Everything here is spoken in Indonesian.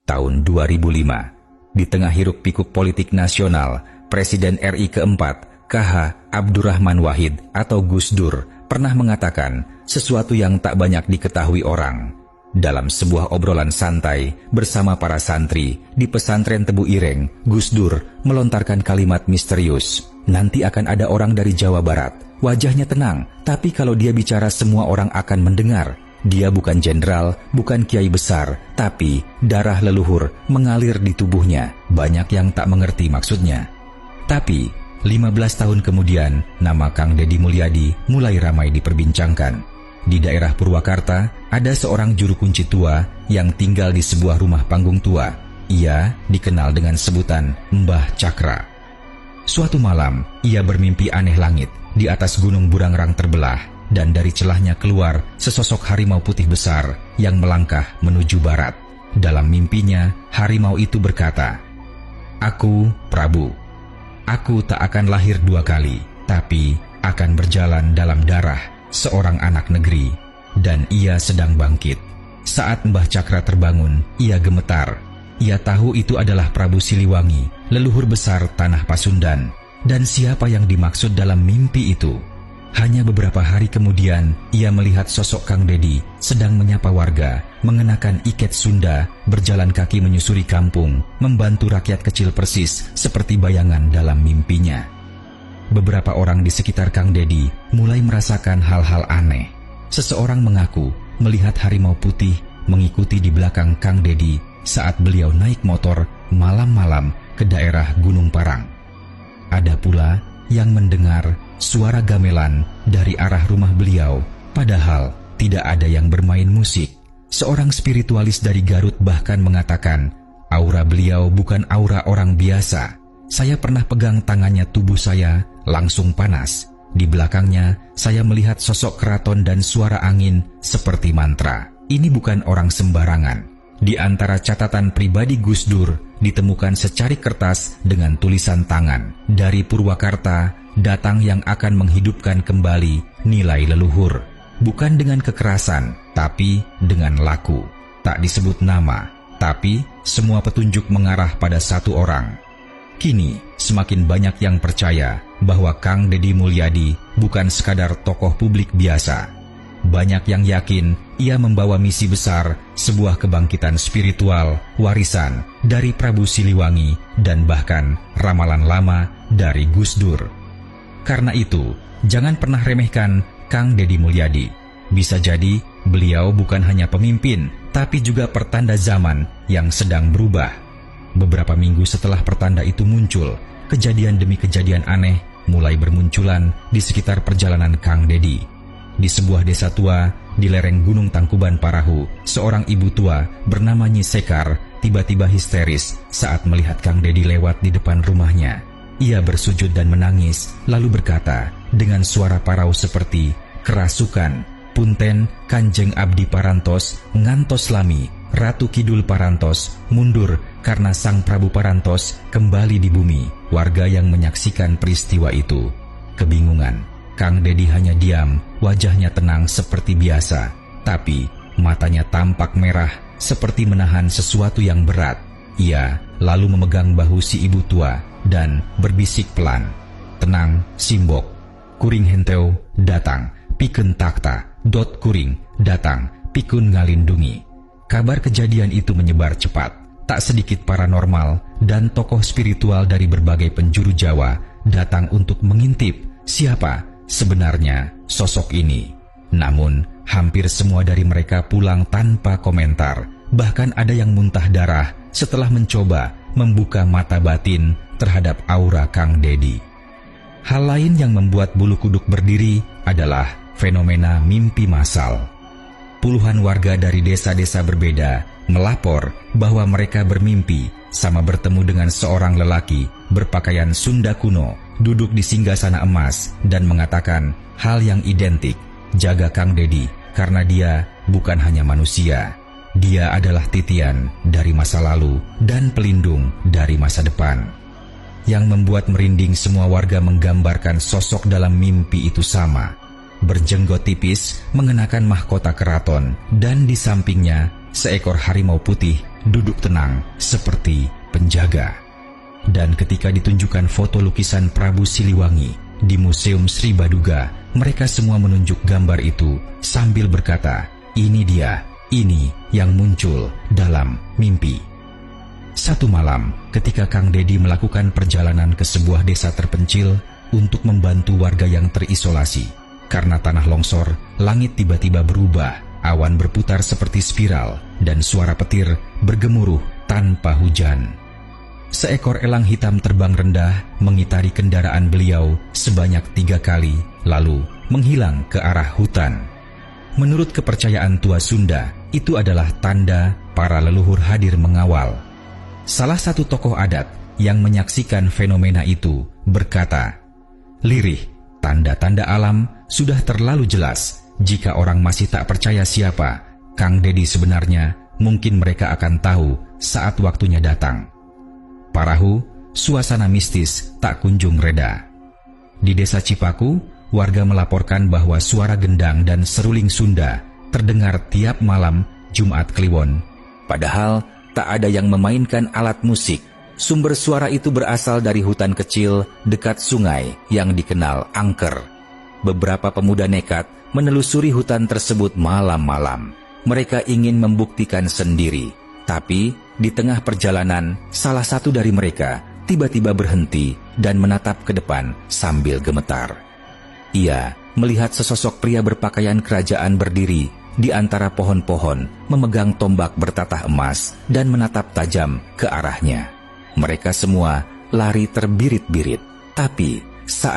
tahun 2005. Di tengah hiruk-pikuk politik nasional, Presiden RI keempat, KH Abdurrahman Wahid atau Gus Dur, pernah mengatakan sesuatu yang tak banyak diketahui orang. Dalam sebuah obrolan santai bersama para santri di pesantren Tebu Ireng, Gus Dur melontarkan kalimat misterius, "Nanti akan ada orang dari Jawa Barat, wajahnya tenang, tapi kalau dia bicara semua orang akan mendengar. Dia bukan jenderal, bukan kiai besar, tapi darah leluhur mengalir di tubuhnya." Banyak yang tak mengerti maksudnya. Tapi 15 tahun kemudian, nama Kang Deddy Mulyadi mulai ramai diperbincangkan. Di daerah Purwakarta, ada seorang juru kunci tua yang tinggal di sebuah rumah panggung tua. Ia dikenal dengan sebutan Mbah Cakra. Suatu malam, ia bermimpi aneh langit di atas gunung Burangrang terbelah, dan dari celahnya keluar sesosok harimau putih besar yang melangkah menuju barat. Dalam mimpinya, harimau itu berkata, "Aku, Prabu. Aku tak akan lahir dua kali, tapi akan berjalan dalam darah seorang anak negeri, dan ia sedang bangkit." Saat Mbah Cakra terbangun, ia gemetar. Ia tahu itu adalah Prabu Siliwangi, leluhur besar tanah Pasundan. Dan siapa yang dimaksud dalam mimpi itu? Hanya beberapa hari kemudian, ia melihat sosok Kang Deddy sedang menyapa warga, mengenakan iket Sunda, berjalan kaki menyusuri kampung, membantu rakyat kecil persis seperti bayangan dalam mimpinya. Beberapa orang di sekitar Kang Deddy mulai merasakan hal-hal aneh. Seseorang mengaku melihat harimau putih mengikuti di belakang Kang Deddy saat beliau naik motor malam-malam ke daerah Gunung Parang. Ada pula yang mendengar suara gamelan dari arah rumah beliau, padahal tidak ada yang bermain musik. Seorang spiritualis dari Garut bahkan mengatakan, aura beliau bukan aura orang biasa. Saya pernah pegang tangannya, tubuh saya langsung panas. Di belakangnya, saya melihat sosok keraton dan suara angin seperti mantra. Ini bukan orang sembarangan. Di antara catatan pribadi Gus Dur, ditemukan secarik kertas dengan tulisan tangan. Dari Purwakarta, datang yang akan menghidupkan kembali nilai leluhur. Bukan dengan kekerasan, tapi dengan laku. Tak disebut nama, tapi semua petunjuk mengarah pada satu orang. Kini, semakin banyak yang percaya bahwa Kang Deddy Mulyadi bukan sekadar tokoh publik biasa. Banyak yang yakin ia membawa misi besar, sebuah kebangkitan spiritual, warisan dari Prabu Siliwangi, dan bahkan ramalan lama dari Gus Dur. Karena itu, jangan pernah remehkan Kang Deddy Mulyadi. Bisa jadi beliau bukan hanya pemimpin, tapi juga pertanda zaman yang sedang berubah. Beberapa minggu setelah pertanda itu muncul, kejadian demi kejadian aneh mulai bermunculan di sekitar perjalanan Kang Deddy. Di sebuah desa tua di lereng Gunung Tangkuban Parahu, seorang ibu tua bernama Nyi Sekar tiba-tiba histeris saat melihat Kang Deddy lewat di depan rumahnya. Ia bersujud dan menangis, lalu berkata dengan suara parau seperti, "Kerasukan, punten Kanjeng Abdi Parantos, ngantos lami, Ratu Kidul Parantos, mundur karena Sang Prabu Parantos kembali di bumi." Warga yang menyaksikan peristiwa itu kebingungan. Kang Deddy hanya diam, wajahnya tenang seperti biasa, tapi matanya tampak merah seperti menahan sesuatu yang berat. Ia lalu memegang bahu si ibu tua dan berbisik pelan, "Tenang, Simbok. Kuring henteu datang, pikeun takta, dot kuring datang, pikun ngalindungi." Kabar kejadian itu menyebar cepat. Tak sedikit paranormal dan tokoh spiritual dari berbagai penjuru Jawa datang untuk mengintip siapa sebenarnya sosok ini. Namun, hampir semua dari mereka pulang tanpa komentar. Bahkan ada yang muntah darah setelah mencoba membuka mata batin terhadap aura Kang Deddy. Hal lain yang membuat bulu kuduk berdiri adalah fenomena mimpi massal. Puluhan warga dari desa-desa berbeda melapor bahwa mereka bermimpi sama bertemu dengan seorang lelaki berpakaian Sunda kuno, duduk di singgasana emas, dan mengatakan hal yang identik, "Jaga Kang Deddy, karena dia bukan hanya manusia. Dia adalah titian dari masa lalu dan pelindung dari masa depan." Yang membuat merinding semua warga menggambarkan sosok dalam mimpi itu sama. Berjenggot tipis, mengenakan mahkota keraton, dan di sampingnya seekor harimau putih duduk tenang seperti penjaga. Dan ketika ditunjukkan foto lukisan Prabu Siliwangi di Museum Sri Baduga, mereka semua menunjuk gambar itu sambil berkata, "Ini dia, ini yang muncul dalam mimpi." Satu malam, ketika Kang Dedi melakukan perjalanan ke sebuah desa terpencil untuk membantu warga yang terisolasi, karena tanah longsor, langit tiba-tiba berubah, awan berputar seperti spiral, dan suara petir bergemuruh tanpa hujan. Seekor elang hitam terbang rendah mengitari kendaraan beliau sebanyak 3 kali, lalu menghilang ke arah hutan. Menurut kepercayaan tua Sunda, itu adalah tanda para leluhur hadir mengawal. Salah satu tokoh adat yang menyaksikan fenomena itu berkata, "Lirih, tanda-tanda alam sudah terlalu jelas. Jika orang masih tak percaya siapa Kang Dedi sebenarnya, mungkin mereka akan tahu saat waktunya datang." Parahu, suasana mistis tak kunjung reda. Di desa Cipaku, warga melaporkan bahwa suara gendang dan seruling Sunda terdengar tiap malam Jumat Kliwon. Padahal tak ada yang memainkan alat musik. Sumber suara itu berasal dari hutan kecil dekat sungai yang dikenal angker. Beberapa pemuda nekat menelusuri hutan tersebut malam-malam. Mereka ingin membuktikan sendiri. Tapi di tengah perjalanan, salah satu dari mereka tiba-tiba berhenti dan menatap ke depan sambil gemetar. Ia melihat sesosok pria berpakaian kerajaan berdiri di antara pohon-pohon, memegang tombak bertatah emas dan menatap tajam ke arahnya. Mereka semua lari terbirit-birit, tapi saat